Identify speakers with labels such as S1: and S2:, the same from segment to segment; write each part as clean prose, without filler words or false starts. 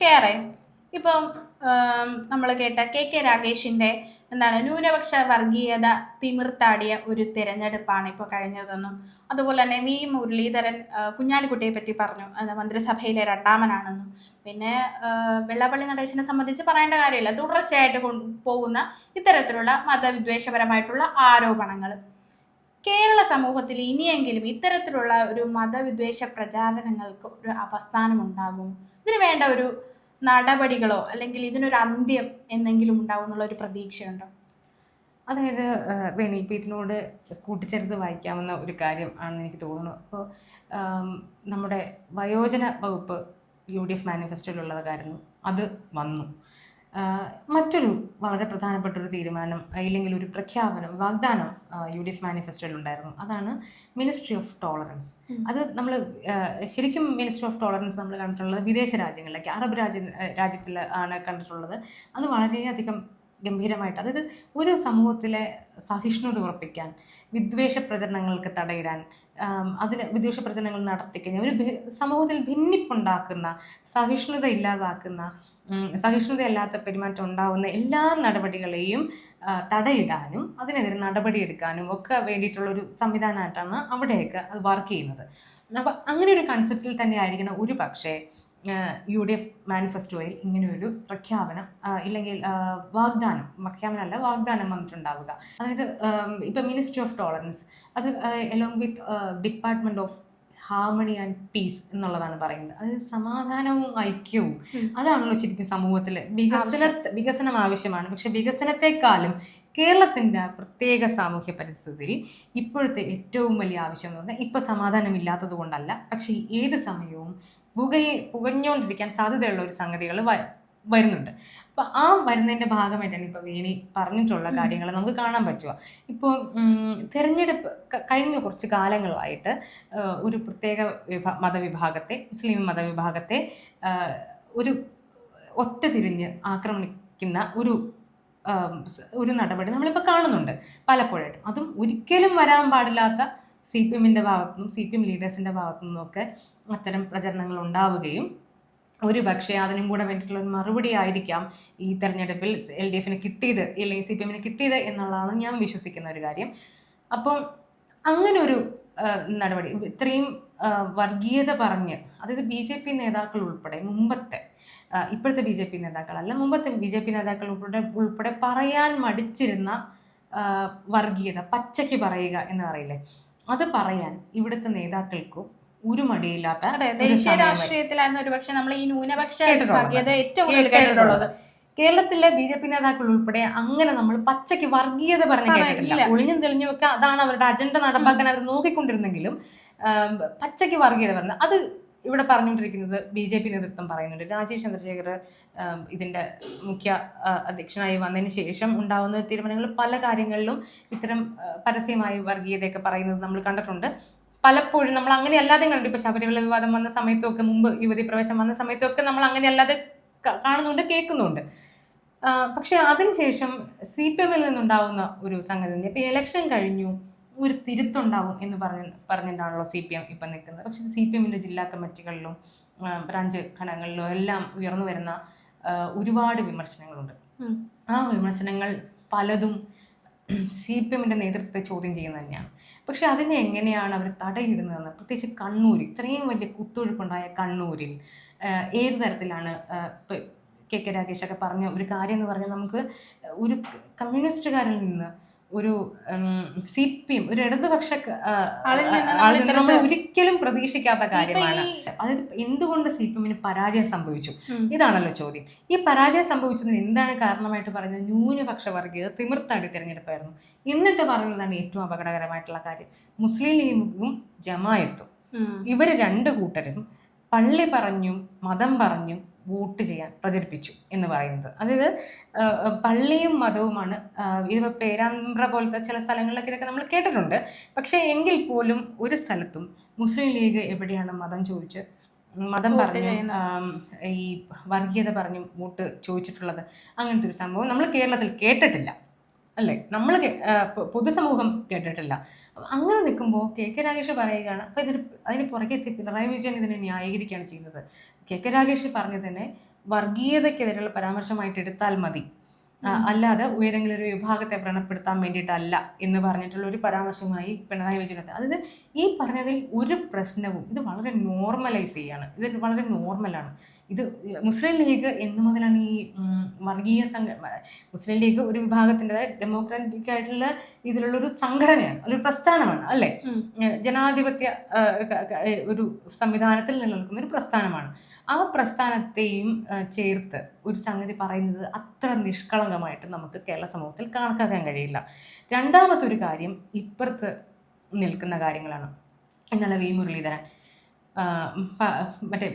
S1: കേറെ ഇപ്പം നമ്മൾ കേട്ട കെ രാഗേഷിന്റെ എന്താണ് ന്യൂനപക്ഷ വർഗീയത തിമിർത്താടിയ ഒരു തിരഞ്ഞെടുപ്പാണ് ഇപ്പോൾ കഴിഞ്ഞതെന്നും അതുപോലെ തന്നെ മുരളീധരൻ കുഞ്ഞാലിക്കുട്ടിയെ പറ്റി പറഞ്ഞു അത് മന്ത്രിസഭയിലെ രണ്ടാമനാണെന്നും പിന്നെ വെള്ളാപ്പള്ളി നടേശനെ സംബന്ധിച്ച് പറയേണ്ട കാര്യമില്ല, തുടർച്ചയായിട്ട് പോകുന്ന ഇത്തരത്തിലുള്ള മതവിദ്വേഷപരമായിട്ടുള്ള ആരോപണങ്ങൾ. കേരള സമൂഹത്തിൽ ഇനിയെങ്കിലും ഇത്തരത്തിലുള്ള ഒരു മതവിദ്വേഷ പ്രചാരണങ്ങൾക്ക് ഒരു അവസാനം ഉണ്ടാകും, ഇതിന് വേണ്ട ഒരു നടപടികളോ അല്ലെങ്കിൽ ഇതിനൊരു അന്ത്യം എന്തെങ്കിലും ഉണ്ടാവും എന്നുള്ള ഒരു പ്രതീക്ഷയുണ്ടോ?
S2: അതായത് വേണി ഇപ്പം ഇതിനോട് കൂട്ടിച്ചേർത്ത് വായിക്കാവുന്ന ഒരു കാര്യം ആണെന്ന് എനിക്ക് തോന്നുന്നു. അപ്പോൾ നമ്മുടെ വയോജന വകുപ്പ് UDF മാനിഫെസ്റ്റോയിലുള്ളതായിരുന്നു, അത് വന്നു. മറ്റൊരു വളരെ പ്രധാനപ്പെട്ട ഒരു തീരുമാനം ഇല്ലെങ്കിൽ ഒരു പ്രഖ്യാപനം, വാഗ്ദാനം UDF മാനിഫെസ്റ്റോയിലുണ്ടായിരുന്നു. അതാണ് മിനിസ്ട്രി ഓഫ് ടോളറൻസ്. അത് നമ്മൾ ശരിക്കും മിനിസ്ട്രി ഓഫ് ടോളറൻസ് നമ്മൾ കണ്ടിട്ടുള്ളത് വിദേശ രാജ്യങ്ങളിലേക്ക്, അറബ് രാജ്യത്തിൽ ആണ് കണ്ടിട്ടുള്ളത്. അത് വളരെയധികം ഗംഭീരമായിട്ട്, അതായത് ഒരു സമൂഹത്തിലെ സഹിഷ്ണുത ഉറപ്പിക്കാൻ, വിദ്വേഷ പ്രചരണങ്ങൾക്ക് തടയിടാൻ, അതിന് വിദ്വേഷ പ്രചരണങ്ങൾ നടത്തിക്കഴിഞ്ഞാൽ ഒരു സമൂഹത്തിൽ ഭിന്നിപ്പുണ്ടാക്കുന്ന, സഹിഷ്ണുത ഇല്ലാതാക്കുന്ന, സഹിഷ്ണുതയല്ലാത്ത പെരുമാറ്റം ഉണ്ടാകുന്ന എല്ലാ നടപടികളെയും തടയിടാനും അതിനെതിരെ നടപടിയെടുക്കാനും ഒക്കെ വേണ്ടിയിട്ടുള്ളൊരു സംവിധാനമായിട്ടാണ് അവിടെയൊക്കെ അത് വർക്ക് ചെയ്യുന്നത്. അപ്പം അങ്ങനെ ഒരു കൺസെപ്റ്റിൽ തന്നെ ആയിരിക്കണം ഒരു പക്ഷേ UDF മാനിഫെസ്റ്റോയിൽ ഇങ്ങനെയൊരു പ്രഖ്യാപനം ഇല്ലെങ്കിൽ പ്രഖ്യാപനമല്ല വാഗ്ദാനം വന്നിട്ടുണ്ടാവുക. അതായത് ഇപ്പം മിനിസ്ട്രി ഓഫ് ടോളറൻസ്, അത് along with department of harmony and piece എന്നുള്ളതാണ് പറയുന്നത്. അതായത് സമാധാനവും ഐക്യവും, അതാണല്ലോ ശരിക്കും സമൂഹത്തിൽ വികസനം ആവശ്യമാണ്. പക്ഷെ വികസനത്തെക്കാളും കേരളത്തിൻ്റെ പ്രത്യേക സാമൂഹ്യ പരിസ്ഥിതിയിൽ ഇപ്പോഴത്തെ ഏറ്റവും വലിയ ആവശ്യം എന്ന് പറഞ്ഞാൽ ഇപ്പം സമാധാനമില്ലാത്തത് കൊണ്ടല്ല, പക്ഷേ ഏത് സമയവും പുകഞ്ഞുകൊണ്ടിരിക്കാൻ സാധ്യതയുള്ള ഒരു സംഗതികൾ വരുന്നുണ്ട്. അപ്പോൾ ആ വരുന്നതിൻ്റെ ഭാഗമായിട്ടാണ് ഇപ്പോൾ വേണി പറഞ്ഞിട്ടുള്ള കാര്യങ്ങൾ നമുക്ക് കാണാൻ പറ്റുക. ഇപ്പോൾ തിരഞ്ഞെടുപ്പ് കഴിഞ്ഞ കുറച്ച് കാലങ്ങളായിട്ട് ഒരു പ്രത്യേക മതവിഭാഗത്തെ, മുസ്ലിം മതവിഭാഗത്തെ ഒരു ഒറ്റ തിരിഞ്ഞ് ആക്രമിക്കുന്ന ഒരു നടപടി നമ്മളിപ്പോൾ കാണുന്നുണ്ട് പലപ്പോഴായിട്ടും. അതും ഒരിക്കലും വരാൻ പാടില്ലാത്ത CPM-ൻ്റെ ഭാഗത്തുനിന്നും CPM ലീഡേഴ്സിൻ്റെ ഭാഗത്തുനിന്നും ഒക്കെ അത്തരം പ്രചരണങ്ങൾ ഉണ്ടാവുകയും ഒരു പക്ഷേ അതിനും കൂടെ വേണ്ടിയിട്ടുള്ള ഒരു മറുപടി ആയിരിക്കാം ഈ തെരഞ്ഞെടുപ്പിൽ LDF-ന് കിട്ടിയത് അല്ലെങ്കിൽ CPM-ന് കിട്ടിയത് എന്നുള്ളതാണ് ഞാൻ വിശ്വസിക്കുന്ന ഒരു കാര്യം. അപ്പം അങ്ങനെ ഒരു നടപടി, ഇത്രയും വർഗീയത പറഞ്ഞ്, അതായത് BJP നേതാക്കൾ ഉൾപ്പെടെ ഇപ്പോഴത്തെ BJP നേതാക്കളല്ല, മുമ്പത്തെ BJP നേതാക്കൾ ഉൾപ്പെടെ പറയാൻ മടിച്ചിരുന്ന വർഗീയത പച്ചയ്ക്ക് പറയുക എന്ന് പറയില്ലേ, അത് പറയാൻ ഇവിടുത്തെ നേതാക്കൾക്കും ഒരു മടിയില്ലാത്ത,
S1: ദേശീയ രാഷ്ട്രീയത്തിലായിരുന്നു ഒരുപക്ഷെ നമ്മൾ ഈ ന്യൂനപക്ഷ വർഗീയത ഏറ്റവും കൂടുതൽ കേട്ടിട്ടുള്ളത്.
S2: കേരളത്തിലെ BJP നേതാക്കൾ ഉൾപ്പെടെ അങ്ങനെ നമ്മൾ പച്ചയ്ക്ക് വർഗീയത പറഞ്ഞ് കേട്ടിട്ടില്ല. ഒളിഞ്ഞും തെളിഞ്ഞും ഒക്കെ അതാണ് അവരുടെ അജണ്ട നടപ്പാക്കാൻ അവർ നോക്കിക്കൊണ്ടിരുന്നെങ്കിലും പച്ചയ്ക്ക് വർഗീയത പറഞ്ഞ അത് ഇവിടെ പറഞ്ഞുകൊണ്ടിരിക്കുന്നത് BJP നേതൃത്വം പറയുന്നുണ്ട്. രാജീവ് ചന്ദ്രശേഖർ ഇതിൻ്റെ മുഖ്യ അധ്യക്ഷനായി വന്നതിന് ശേഷം ഉണ്ടാകുന്ന തീരുമാനങ്ങൾ പല കാര്യങ്ങളിലും ഇത്തരം പരസ്യമായി വർഗീയതയൊക്കെ പറയുന്നത് നമ്മൾ കണ്ടിട്ടുണ്ട്. പലപ്പോഴും നമ്മൾ അങ്ങനെ അല്ലാതെ കണ്ടിട്ട്, ഇപ്പൊ ശബരിമല വിവാദം വന്ന സമയത്തൊക്കെ, മുമ്പ് യുവതി പ്രവേശം വന്ന സമയത്തൊക്കെ നമ്മൾ അങ്ങനെ അല്ലാതെ കാണുന്നുണ്ട്, കേൾക്കുന്നുണ്ട്. പക്ഷെ അതിനുശേഷം CPM-ൽ നിന്നുണ്ടാവുന്ന ഒരു സംഗതി, ഇപ്പൊ ഇലക്ഷൻ കഴിഞ്ഞു ഒരു തിരുത്തുണ്ടാവും എന്ന് പറഞ്ഞിട്ടാണല്ലോ CPM ഇപ്പം നിൽക്കുന്നത്. പക്ഷെ CPM-ൻ്റെ ജില്ലാ കമ്മിറ്റികളിലും ബ്രാഞ്ച് ഘടകങ്ങളിലും എല്ലാം ഉയർന്നു വരുന്ന ഒരുപാട് വിമർശനങ്ങളുണ്ട്. ആ വിമർശനങ്ങൾ പലതും CPM-ൻ്റെ നേതൃത്വത്തെ ചോദ്യം ചെയ്യുന്നത് തന്നെയാണ്. പക്ഷെ അതിനെ എങ്ങനെയാണ് അവർ തടയിടുന്നതെന്ന്, പ്രത്യേകിച്ച് കണ്ണൂർ, ഇത്രയും വലിയ കുത്തൊഴുക്കുണ്ടായ കണ്ണൂരിൽ ഏത് തരത്തിലാണ് KK രാഗേഷൊക്കെ പറഞ്ഞ ഒരു കാര്യം എന്ന് പറഞ്ഞാൽ, നമുക്ക് ഒരു കമ്മ്യൂണിസ്റ്റുകാരിൽ നിന്ന് ഒരു CPM, ഒരു ഇടതുപക്ഷ നമ്മൾ ഒരിക്കലും പ്രതീക്ഷിക്കാത്ത കാര്യമാണ്. അതായത് എന്തുകൊണ്ട് CPM-ന് പരാജയം സംഭവിച്ചു, ഇതാണല്ലോ ചോദ്യം. ഈ പരാജയം സംഭവിച്ചതിന് എന്താണ് കാരണമായിട്ട് പറയുന്നത്? ന്യൂനപക്ഷ വർഗീയത തിമിർത്താടി തിരഞ്ഞെടുപ്പായിരുന്നു. എന്നിട്ട് പറയുന്നതാണ് ഏറ്റവും അപകടകരമായിട്ടുള്ള കാര്യം, മുസ്ലിം ലീഗും ജമായത്തും, ഇവർ രണ്ട് കൂട്ടരും പള്ളി പറഞ്ഞും മതം പറഞ്ഞും വോട്ട് ചെയ്യാൻ പ്രചരിപ്പിച്ചു എന്ന് പറയുന്നത്. അതായത് പള്ളിയും മതവുമാണ്. ഇതിപ്പോൾ പേരാമ്പ്ര പോലത്തെ ചില സ്ഥലങ്ങളിലൊക്കെ ഇതൊക്കെ നമ്മൾ കേട്ടിട്ടുണ്ട്. പക്ഷേ എങ്കിൽ പോലും ഒരു സ്ഥലത്തും മുസ്ലിം ലീഗ് എവിടെയാണ് മതം പറഞ്ഞ് ഈ വർഗീയത പറഞ്ഞും വോട്ട് ചോദിച്ചിട്ടുള്ളത്? അങ്ങനത്തെ ഒരു സംഭവം നമ്മൾ കേരളത്തിൽ കേട്ടിട്ടില്ല, അല്ലേ? നമ്മൾ പൊതുസമൂഹം കേട്ടിട്ടില്ല. അങ്ങനെ നിൽക്കുമ്പോൾ KK രാഗേഷ് പറയുകയാണ്. അപ്പോൾ അതിന് പുറകെ എത്തി പിണറായി വിജയൻ ഇതിനെ ന്യായീകരിക്കുകയാണ് ചെയ്യുന്നത്. KK രാഗേഷ് പറഞ്ഞത് തന്നെ വർഗീയതയ്ക്കെതിരെയുള്ള പരാമർശമായിട്ട് എടുത്താൽ മതി, അല്ലാതെ ഏതെങ്കിലും ഒരു വിഭാഗത്തെ വ്രണപ്പെടുത്താൻ വേണ്ടിയിട്ടല്ല എന്ന് പറഞ്ഞിട്ടുള്ള ഒരു പരാമർശമായി പിണറായി വിജയൻ. അതായത് ഈ പറഞ്ഞതിൽ ഒരു പ്രശ്നവും, ഇത് വളരെ നോർമലൈസ് ചെയ്യാണ്, ഇത് വളരെ നോർമലാണ്. ഇത് മുസ്ലിം ലീഗ് എന്നു മുതലാണ് ഈ വർഗീയ മുസ്ലിം ലീഗ് ഒരു വിഭാഗത്തിൻ്റെതായ ഡെമോക്രാറ്റിക് ആയിട്ടുള്ള ഇതിലുള്ള ഒരു സംഘടനയാണ്, ഒരു പ്രസ്ഥാനമാണ് അല്ലേ, ജനാധിപത്യ ഒരു സംവിധാനത്തിൽ നിലനിൽക്കുന്ന ഒരു പ്രസ്ഥാനമാണ്. ആ പ്രസ്ഥാനത്തെയും ചേർത്ത് ഒരു സംഗതി പറയുന്നത് അത്ര നിഷ്കളങ്കമായിട്ട് നമുക്ക് കേരള സമൂഹത്തിൽ കണക്കാക്കാൻ കഴിയില്ല. രണ്ടാമത്തെ ഒരു കാര്യം ഇപ്പുറത്ത് നിൽക്കുന്ന കാര്യങ്ങളാണ്. ഇന്നലെ വി മുരളീധരൻ മറ്റേ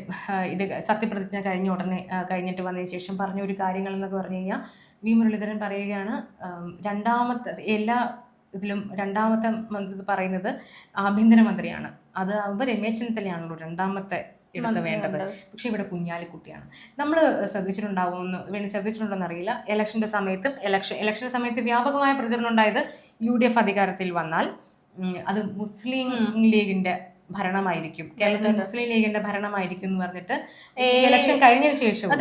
S2: ഇത് സത്യപ്രതിജ്ഞ കഴിഞ്ഞ ഉടനെ കഴിഞ്ഞിട്ട് വന്നതിന് ശേഷം പറഞ്ഞ ഒരു കാര്യങ്ങൾ എന്നൊക്കെ പറഞ്ഞു കഴിഞ്ഞാൽ, വി മുരളീധരൻ പറയുകയാണ് രണ്ടാമത്തെ എല്ലാ ഇതിലും രണ്ടാമത്തെ പറയുന്നത് ആഭ്യന്തരമന്ത്രിയാണ്, അത് ആകുമ്പോൾ രമേശ് ചെന്നിത്തലയാണല്ലോ രണ്ടാമത്തെ എടുത്ത് വേണ്ടത്. പക്ഷെ ഇവിടെ കുഞ്ഞാലിക്കുട്ടിയാണ്. നമ്മൾ ശ്രദ്ധിച്ചിട്ടുണ്ടോന്ന് അറിയില്ല, ഇലക്ഷന്റെ സമയത്ത് വ്യാപകമായ പ്രചരണം ഉണ്ടായത് UDF അധികാരത്തിൽ വന്നാൽ അത് മുസ്ലിം ലീഗിന്റെ ഭരണമായിരിക്കും, കേരളത്തിൽ മുസ്ലിം ലീഗിന്റെ ഭരണമായിരിക്കും എന്ന് പറഞ്ഞിട്ട് ഇലക്ഷൻ കഴിഞ്ഞതിന് ശേഷവും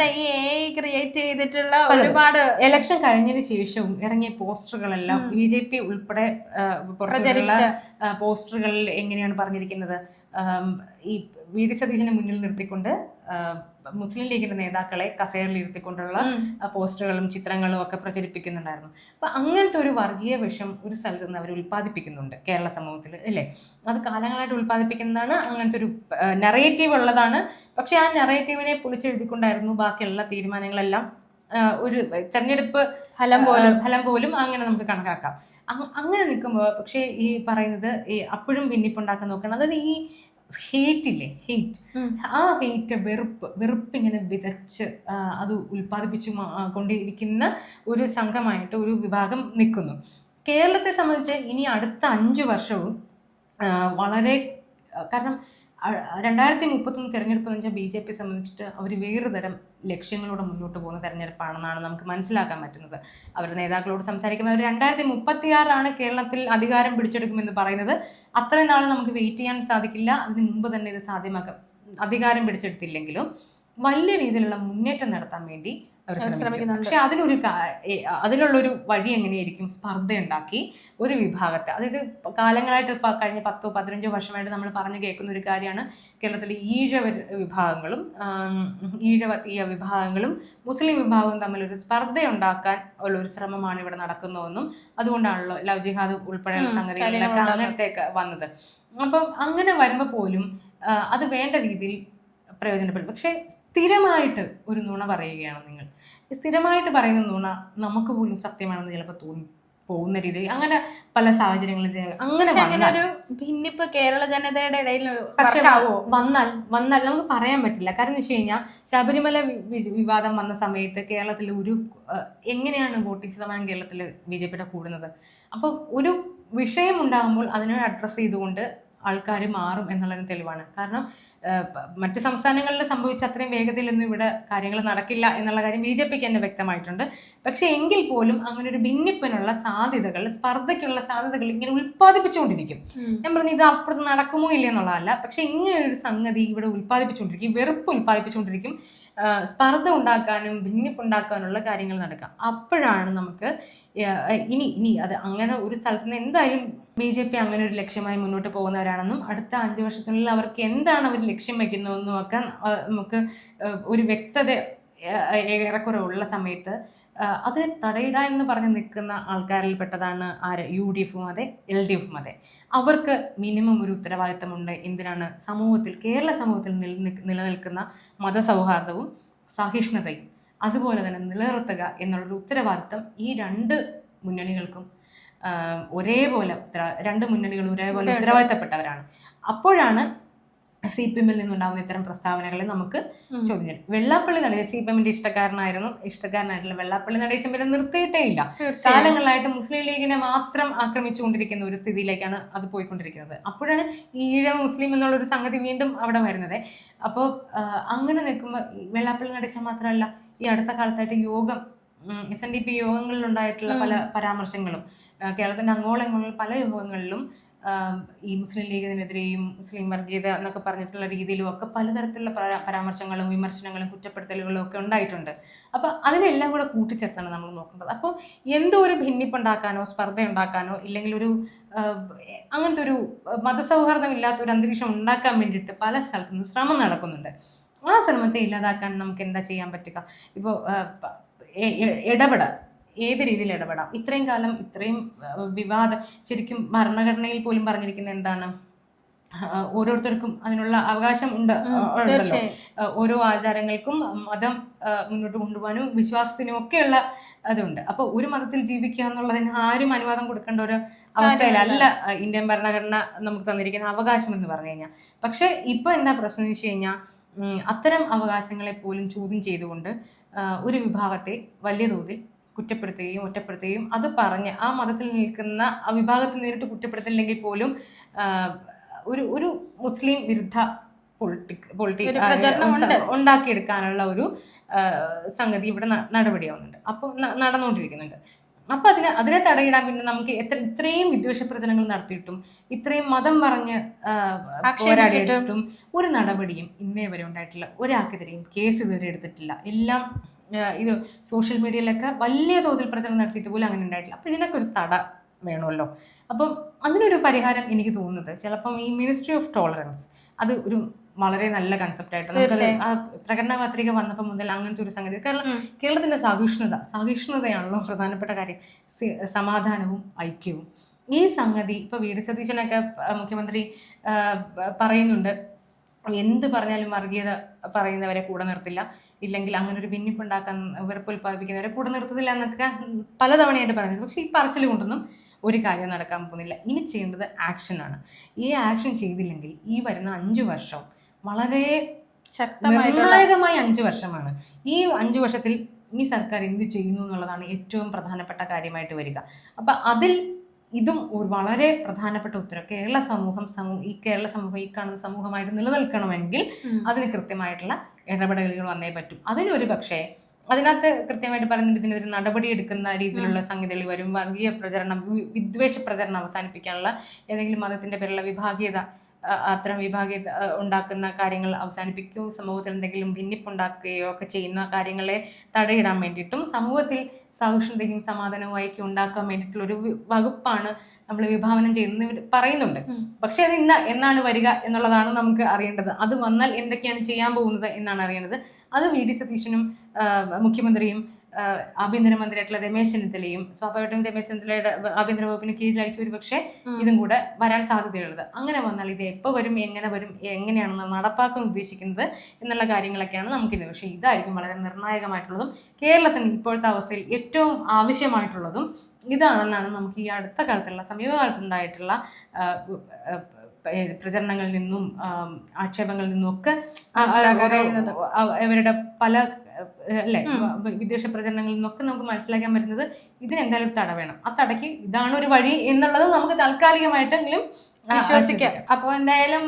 S1: ക്രിയേറ്റ് ചെയ്തിട്ടുള്ള ഒരുപാട്
S2: ഇലക്ഷൻ കഴിഞ്ഞതിന് ശേഷവും ഇറങ്ങിയ പോസ്റ്ററുകളെല്ലാം BJP ഉൾപ്പെടെ പുറത്തുള്ള പോസ്റ്ററുകളിൽ എങ്ങനെയാണ് പറഞ്ഞിരിക്കുന്നത്, ഈ വി ഡി സതീശനെ മുന്നിൽ നിർത്തിക്കൊണ്ട് മുസ്ലിം ലീഗിന്റെ നേതാക്കളെ കസേരയിൽ ഇരുത്തിക്കൊണ്ടുള്ള പോസ്റ്ററുകളും ചിത്രങ്ങളും ഒക്കെ പ്രചരിപ്പിക്കുന്നുണ്ടായിരുന്നു. അപ്പൊ അങ്ങനത്തെ ഒരു വർഗീയ വിഷം ഒരു സ്ഥലത്ത് നിന്ന് അവർ ഉൽപ്പാദിപ്പിക്കുന്നുണ്ട് കേരള സമൂഹത്തിൽ അല്ലേ. അത് കാലങ്ങളായിട്ട് ഉൽപ്പാദിപ്പിക്കുന്നതാണ്, അങ്ങനത്തെ ഒരു നെറേറ്റീവ് ഉള്ളതാണ്. പക്ഷെ ആ നെറേറ്റീവിനെ പൊളിച്ചെഴുതിക്കൊണ്ടായിരുന്നു ബാക്കിയുള്ള തീരുമാനങ്ങളെല്ലാം. ഒരു തെരഞ്ഞെടുപ്പ് ഫലം പോലും അങ്ങനെ നമുക്ക് കണക്കാക്കാം. അങ്ങനെ നിൽക്കുമ്പോൾ പക്ഷേ ഈ പറയുന്നത് അപ്പോഴും ഭിന്നിപ്പുണ്ടാക്കാൻ നോക്കണം. അതായത് ഈ ഹെയ്റ്റ് ആ ഹെയ്റ്റ് വെറുപ്പ് ഇങ്ങനെ വിതച്ച് അത് ഉൽപ്പാദിപ്പിച്ചു കൊണ്ടിരിക്കുന്ന ഒരു സംഘമായിട്ട് ഒരു വിഭാഗം നിൽക്കുന്നു. കേരളത്തെ സംബന്ധിച്ച് ഇനി അടുത്ത 5 വർഷവും വളരെ, കാരണം 2031 തെരഞ്ഞെടുപ്പ് എന്ന് വെച്ചാൽ BJP സംബന്ധിച്ചിട്ട് അവർ വേറെ തരം ലക്ഷ്യങ്ങളോടെ മുന്നോട്ട് പോകുന്ന തെരഞ്ഞെടുപ്പാണെന്നാണ് നമുക്ക് മനസ്സിലാക്കാൻ പറ്റുന്നത്. അവരുടെ നേതാക്കളോട് സംസാരിക്കുമ്പോൾ അവർ 2036 കേരളത്തിൽ അധികാരം പിടിച്ചെടുക്കുമെന്ന് പറയുന്നത്. അത്രയും നാൾ നമുക്ക് വെയിറ്റ് ചെയ്യാൻ സാധിക്കില്ല, അതിന് മുമ്പ് തന്നെ ഇത് സാധ്യമാക്കാം. അധികാരം പിടിച്ചെടുത്തില്ലെങ്കിലും വലിയ രീതിയിലുള്ള മുന്നേറ്റം നടത്താൻ വേണ്ടി അവർ ശ്രമിക്കുന്നുണ്ട്. പക്ഷെ അതിലുള്ളൊരു വഴി എങ്ങനെയായിരിക്കും, സ്പർദ്ധ ഉണ്ടാക്കി ഒരു വിഭാഗത്തെ, അതായത് കാലങ്ങളായിട്ട് ഇപ്പം കഴിഞ്ഞ 10-15 വർഷമായിട്ട് നമ്മൾ പറഞ്ഞു കേൾക്കുന്ന ഒരു കാര്യമാണ്, കേരളത്തിലെ ഈഴവ വിഭാഗങ്ങളും ഈഴവതീയ വിഭാഗങ്ങളും മുസ്ലിം വിഭാഗവും തമ്മിലൊരു സ്പർദ്ധ ഉണ്ടാക്കാൻ ഉള്ള ഒരു ശ്രമമാണ് ഇവിടെ നടക്കുന്നതെന്നും അതുകൊണ്ടാണല്ലോ ലവ് ജിഹാദ് ഉൾപ്പെടെയുള്ള സംഗതികളിലൊക്കെ അങ്ങനത്തെയൊക്കെ വന്നത്. അപ്പം അങ്ങനെ വരുമ്പോൾ പോലും അത് വേണ്ട രീതിയിൽ പ്രയോജനപ്പെടും. പക്ഷെ സ്ഥിരമായിട്ട് ഒരു നുണ പറയുകയാണ് നിങ്ങൾ, സ്ഥിരമായിട്ട് പറയുന്ന നുണ നമുക്ക് പോലും സത്യമാണെന്ന് ചിലപ്പോൾ തോന്നി പോകുന്ന രീതിയിൽ അങ്ങനെ പല സാഹചര്യങ്ങളും അങ്ങനെ
S1: ഒരു ഭിന്നിപ്പ് കേരള ജനതയുടെ ഇടയിൽ
S2: വന്നാൽ നമുക്ക് പറയാൻ പറ്റില്ല. കാരണം എന്ന് വെച്ച് കഴിഞ്ഞാൽ ശബരിമല വിവാദം വന്ന സമയത്ത് കേരളത്തിൽ എങ്ങനെയാണ് വോട്ടിംഗ് ശതമാനം കേരളത്തിൽ BJPയുടെ കൂടുന്നത്? അപ്പോൾ ഒരു വിഷയം ഉണ്ടാകുമ്പോൾ അതിനെ അഡ്രസ്സ് ചെയ്തുകൊണ്ട് ആൾക്കാർ മാറും എന്നുള്ളതിന് തെളിവാണ്. കാരണം മറ്റ് സംസ്ഥാനങ്ങളിൽ സംഭവിച്ച അത്രയും വേഗതയിലൊന്നും ഇവിടെ കാര്യങ്ങൾ നടക്കില്ല എന്നുള്ള കാര്യം BJPക്ക് തന്നെ വ്യക്തമായിട്ടുണ്ട്. പക്ഷെ എങ്കിൽ പോലും അങ്ങനെ ഒരു ഭിന്നിപ്പിനുള്ള സാധ്യതകൾ, സ്പർദ്ധയ്ക്കുള്ള സാധ്യതകൾ ഇങ്ങനെ ഉൽപ്പാദിപ്പിച്ചുകൊണ്ടിരിക്കും. ഞാൻ പറഞ്ഞു ഇത് അപ്പുറത്ത് നടക്കുമോ ഇല്ല എന്നുള്ളതല്ല, പക്ഷെ ഇങ്ങനെ ഒരു സംഗതി ഇവിടെ ഉൽപ്പാദിപ്പിച്ചുകൊണ്ടിരിക്കും, വെറുപ്പ് ഉൽപ്പാദിപ്പിച്ചുകൊണ്ടിരിക്കും, സ്പർദ്ധ ഉണ്ടാക്കാനും ഭിന്നിപ്പുണ്ടാക്കാനുള്ള കാര്യങ്ങൾ നടക്കാം. അപ്പോഴാണ് നമുക്ക് ഇനി അത് അങ്ങനെ ഒരു സ്ഥലത്ത് നിന്ന് എന്തായാലും BJP അങ്ങനെ ഒരു ലക്ഷ്യമായി മുന്നോട്ട് പോകുന്നവരാണെന്നും അടുത്ത 5 വർഷത്തിനുള്ളിൽ അവർക്ക് എന്താണ് അവർ ലക്ഷ്യം വയ്ക്കുന്നതെന്നും ഒക്കെ നമുക്ക് ഒരു വ്യക്തത ഏറെക്കുറെ ഉള്ള സമയത്ത് അതിനെ തടയിടാൻ എന്ന് പറഞ്ഞ് നിൽക്കുന്ന ആൾക്കാരിൽ പെട്ടതാണ് UDFും അതെ LDFും അതെ. അവർക്ക് മിനിമം ഒരു ഉത്തരവാദിത്തമുണ്ട്. എന്തിനാണ് കേരള സമൂഹത്തിൽ നിലനിൽക്കുന്ന മതസൗഹാർദ്ദവും സഹിഷ്ണുതയും അതുപോലെ തന്നെ നിലനിർത്തുക എന്നുള്ളൊരു ഉത്തരവാദിത്തം ഈ 2 മുന്നണികൾക്കും ഒരേപോലെ ഉത്തരവാദിത്തപ്പെട്ടവരാണ്. അപ്പോഴാണ് CPM-ൽ നിന്നുണ്ടാകുന്ന ഇത്തരം പ്രസ്താവനകളെ നമുക്ക് ചോദ്യം ചെയ്യും. വെള്ളാപ്പള്ളി നടേശൻ CPM-ന്റെ ഇഷ്ടക്കാരനായിട്ടുള്ള വെള്ളാപ്പള്ളി നടേശൻ പിന്നെ നിർത്തിയിട്ടേ ഇല്ല. കാലങ്ങളായിട്ട് മുസ്ലിം ലീഗിനെ മാത്രം ആക്രമിച്ചുകൊണ്ടിരിക്കുന്ന ഒരു സ്ഥിതിയിലേക്കാണ് അത് പോയിക്കൊണ്ടിരിക്കുന്നത്. അപ്പോഴാണ് ഈ ഈഴവ മുസ്ലിം എന്നുള്ളൊരു സംഗതി വീണ്ടും അവിടെ വരുന്നത്. അപ്പോൾ അങ്ങനെ നിൽക്കുമ്പോൾ വെള്ളാപ്പള്ളി നടേശൻ മാത്രമല്ല, ഈ അടുത്ത കാലത്തായിട്ട് SNDP യോഗങ്ങളിൽ ഉണ്ടായിട്ടുള്ള പല പരാമർശങ്ങളും കേരളത്തിന്റെ അങ്ങോളങ്ങളിൽ പല യോഗങ്ങളിലും ഈ മുസ്ലിം ലീഗിനെതിരെയും മുസ്ലിം വർഗീയത എന്നൊക്കെ പറഞ്ഞിട്ടുള്ള രീതിയിലും ഒക്കെ പലതരത്തിലുള്ള പരാമർശങ്ങളും വിമർശനങ്ങളും കുറ്റപ്പെടുത്തലുകളും ഒക്കെ ഉണ്ടായിട്ടുണ്ട്. അപ്പോൾ അതിനെല്ലാം കൂടെ കൂട്ടിച്ചേർത്താണ് നമ്മൾ നോക്കേണ്ടത്. അപ്പോൾ എന്തോ ഒരു ഭിന്നിപ്പുണ്ടാക്കാനോ സ്പർദ്ധ ഉണ്ടാക്കാനോ ഇല്ലെങ്കിൽ ഒരു അങ്ങനത്തെ ഒരു മതസൗഹാർദ്ദമില്ലാത്ത ഒരു അന്തരീക്ഷം ഉണ്ടാക്കാൻ വേണ്ടിയിട്ട് പല സ്ഥലത്തുനിന്നും ശ്രമം നടക്കുന്നുണ്ട്. ആ ശ്രമത്തെ ഇല്ലാതാക്കാൻ നമുക്ക് എന്താ ചെയ്യാൻ പറ്റുക? ഇപ്പോൾ ഇടപെടാം, ഏത് രീതിയിൽ ഇടപെടാം. ഇത്രയും കാലം ഇത്രയും വിവാദം, ശരിക്കും ഭരണഘടനയിൽ പോലും പറഞ്ഞിരിക്കുന്ന എന്താണ്, ഓരോരുത്തർക്കും അതിനുള്ള അവകാശം ഉണ്ടല്ലോ. ഓരോ ആചാരങ്ങൾക്കും മതം മുന്നോട്ട് കൊണ്ടുപോകാനും വിശ്വാസത്തിനും ഒക്കെയുള്ള അതുണ്ട്. അപ്പോൾ ഒരു മതത്തിൽ ജീവിക്കുക എന്നുള്ളതിന് ആരും അനുവാദം കൊടുക്കേണ്ട ഒരു അവസ്ഥയിലല്ല ഇന്ത്യൻ ഭരണഘടന നമുക്ക് തന്നിരിക്കുന്ന അവകാശം എന്ന് പറഞ്ഞു കഴിഞ്ഞാൽ. പക്ഷെ ഇപ്പൊ എന്താ പ്രശ്നം എന്ന് വെച്ച് കഴിഞ്ഞാൽ, അത്തരം അവകാശങ്ങളെ പോലും ചോദ്യം ചെയ്തുകൊണ്ട് ഒരു വിഭാഗത്തെ വലിയ തോതിൽ കുറ്റപ്പെടുത്തുകയും ഒറ്റപ്പെടുത്തുകയും, അത് പറഞ്ഞ് ആ മതത്തിൽ നിൽക്കുന്ന ആ വിഭാഗത്തിൽ നേരിട്ട് കുറ്റപ്പെടുത്തില്ലെങ്കിൽ പോലും ഒരു മുസ്ലിം വിരുദ്ധ പൊളിറ്റിക് ഉണ്ടാക്കിയെടുക്കാനുള്ള ഒരു സംഗതി ഇവിടെ നടപടിയാവുന്നുണ്ട്, അപ്പോൾ നടന്നുകൊണ്ടിരിക്കുന്നുണ്ട്. അപ്പൊ അതിനെ തടയിടാൻ പിന്നെ നമുക്ക് ഇത്രയും വിദ്വേഷ പ്രചരണങ്ങൾ നടത്തിയിട്ടും ഇത്രയും മതം പറഞ്ഞ് പോരാടിയിട്ടും ഒരു നടപടിയും ഇന്നേ വരെ ഉണ്ടായിട്ടില്ല. ഒരാൾക്കെതിരെയും കേസ് ഇതുവരെ എടുത്തിട്ടില്ല. എല്ലാം ഇത് സോഷ്യൽ മീഡിയയിലൊക്കെ വലിയ തോതിൽ പ്രചരണം നടത്തിയിട്ട് പോലും അങ്ങനെ ഉണ്ടായിട്ടില്ല. അപ്പൊ ഇതിനൊക്കെ ഒരു തട വേണമല്ലോ. അപ്പം അതിനൊരു പരിഹാരം എനിക്ക് തോന്നുന്നത് ചിലപ്പം ഈ മിനിസ്ട്രി ഓഫ് ടോളറൻസ് അത് ഒരു വളരെ നല്ല കൺസെപ്റ്റ് ആയിട്ട് നമുക്ക് ആ പ്രകടന പത്രിക വന്നപ്പോൾ മുതൽ അങ്ങനത്തെ ഒരു സംഗതി. കാരണം കേരളത്തിന്റെ സഹിഷ്ണുതയാണല്ലോ പ്രധാനപ്പെട്ട കാര്യം, സമാധാനവും ഐക്യവും. ഈ സംഗതി ഇപ്പൊ വി ഡി സതീശനൊക്കെ മുഖ്യമന്ത്രി പറയുന്നുണ്ട്, എന്ത് പറഞ്ഞാലും വർഗീയത പറയുന്നവരെ കൂടെ നിർത്തില്ല, ഇല്ലെങ്കിൽ അങ്ങനെ ഒരു ഭിന്നിപ്പുണ്ടാക്കാൻ വെറുപ്പ് ഉൽപ്പാദിപ്പിക്കുന്നവരെ കൂടെ നിർത്തത്തില്ല എന്നൊക്കെ പലതവണയായിട്ട് പറയുന്നത്. പക്ഷെ ഈ പറച്ചിൽ കൊണ്ടൊന്നും ഒരു കാര്യം നടക്കാൻ പോകുന്നില്ല. ഇനി ചെയ്യേണ്ടത് ആക്ഷനാണ്. ഈ ആക്ഷൻ ചെയ്തില്ലെങ്കിൽ ഈ വരുന്ന 5 വർഷം വളരെ നിർണായകമായ 5 വർഷമാണ്. ഈ 5 വർഷത്തിൽ ഈ സർക്കാർ എന്ത് ചെയ്യുന്നു എന്നുള്ളതാണ് ഏറ്റവും പ്രധാനപ്പെട്ട കാര്യമായിട്ട് വരിക. അപ്പൊ അതിൽ ഇതും ഒരു വളരെ പ്രധാനപ്പെട്ട ഉത്തരം. കേരള സമൂഹം ഈ കാണുന്ന സമൂഹമായിട്ട് നിലനിൽക്കണമെങ്കിൽ അതിന് കൃത്യമായിട്ടുള്ള ഇടപെടലുകൾ വന്നേ പറ്റും. അതിനൊരു പക്ഷേ അതിനകത്ത് കൃത്യമായിട്ട് പറയുന്നുണ്ട്, ഇതിനൊരു നടപടി എടുക്കുന്ന രീതിയിലുള്ള സംഗതികൾ വരും. വർഗീയ പ്രചരണം, വിദ്വേഷ പ്രചരണം അവസാനിപ്പിക്കാനുള്ള, ഏതെങ്കിലും മതത്തിന്റെ പേരുള്ള വിഭാഗീയത, അത്തരം വിഭാഗീയത ഉണ്ടാക്കുന്ന കാര്യങ്ങൾ അവസാനിപ്പിക്കുകയോ സമൂഹത്തിൽ എന്തെങ്കിലും ഭിന്നിപ്പുണ്ടാക്കുകയോ ഒക്കെ ചെയ്യുന്ന കാര്യങ്ങളെ തടയിടാൻ വേണ്ടിയിട്ടും സമൂഹത്തിൽ സഹിഷ്ണുതയും സമാധാനവും ഐക്യം ഉണ്ടാക്കാൻ വേണ്ടിയിട്ടുള്ള ഒരു വകുപ്പാണ് നമ്മൾ വിഭാവനം ചെയ്യുന്നത് പറയുന്നുണ്ട്. പക്ഷെ അത് എന്നാണ് വരിക എന്നുള്ളതാണ് നമുക്ക് അറിയേണ്ടത്. അത് വന്നാൽ എന്തൊക്കെയാണ് ചെയ്യാൻ പോകുന്നത് എന്നാണ് അറിയേണ്ടത്. അത് വി ഡി സതീശനും മുഖ്യമന്ത്രിയും ആഭ്യന്തരമന്ത്രിയായിട്ടുള്ള രമേശ് ചെന്നിത്തലയും, സ്വാഭാവികമായിട്ടും രമേശ് ചെന്നിത്തലയുടെ ആഭ്യന്തര വകുപ്പിന് കീഴിലായിരിക്കും ഒരു പക്ഷേ ഇതും കൂടെ വരാൻ സാധ്യതയുള്ളത്. അങ്ങനെ വന്നാൽ ഇത് എപ്പോൾ വരും, എങ്ങനെ വരും, എങ്ങനെയാണെന്ന് നടപ്പാക്കാൻ ഉദ്ദേശിക്കുന്നത് എന്നുള്ള കാര്യങ്ങളൊക്കെയാണ് നമുക്കിത്. പക്ഷേ ഇതായിരിക്കും വളരെ നിർണായകമായിട്ടുള്ളതും കേരളത്തിന് ഇപ്പോഴത്തെ അവസ്ഥയിൽ ഏറ്റവും ആവശ്യമായിട്ടുള്ളതും ഇതാണെന്നാണ് നമുക്ക് ഈ അടുത്ത കാലത്തുള്ള സമീപകാലത്തുണ്ടായിട്ടുള്ള പ്രചരണങ്ങളിൽ നിന്നും ആക്ഷേപങ്ങളിൽ നിന്നും ഒക്കെ അവരുടെ പല വിദ്വേഷ പ്രചരണങ്ങളിൽ നിന്നൊക്കെ നമുക്ക് മനസ്സിലാക്കാൻ പറ്റുന്നത് ഇതിനെന്തായാലും ഒരു തട വേണം. ആ തടയ്ക്ക് ഇതാണ് ഒരു വഴി എന്നുള്ളത് നമുക്ക് താൽക്കാലികമായിട്ടെങ്കിലും
S1: വിശ്വസിക്കാം. അപ്പോൾ എന്തായാലും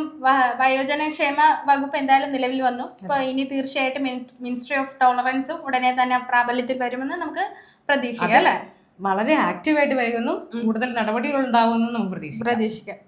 S1: വയോജനക്ഷേമ വകുപ്പ് എന്തായാലും നിലവിൽ വന്നു. അപ്പോൾ ഇനി തീർച്ചയായിട്ടും മിനിസ്ട്രി ഓഫ് ടോളറൻസും ഉടനെ തന്നെ പ്രാബല്യത്തിൽ വരുമെന്ന് നമുക്ക് പ്രതീക്ഷിക്കാം, അല്ലേ?
S2: വളരെ ആക്റ്റീവായിട്ട് വരുമെന്നും കൂടുതൽ നടപടികൾ ഉണ്ടാവുമെന്നും നമുക്ക് പ്രതീക്ഷിക്കാം.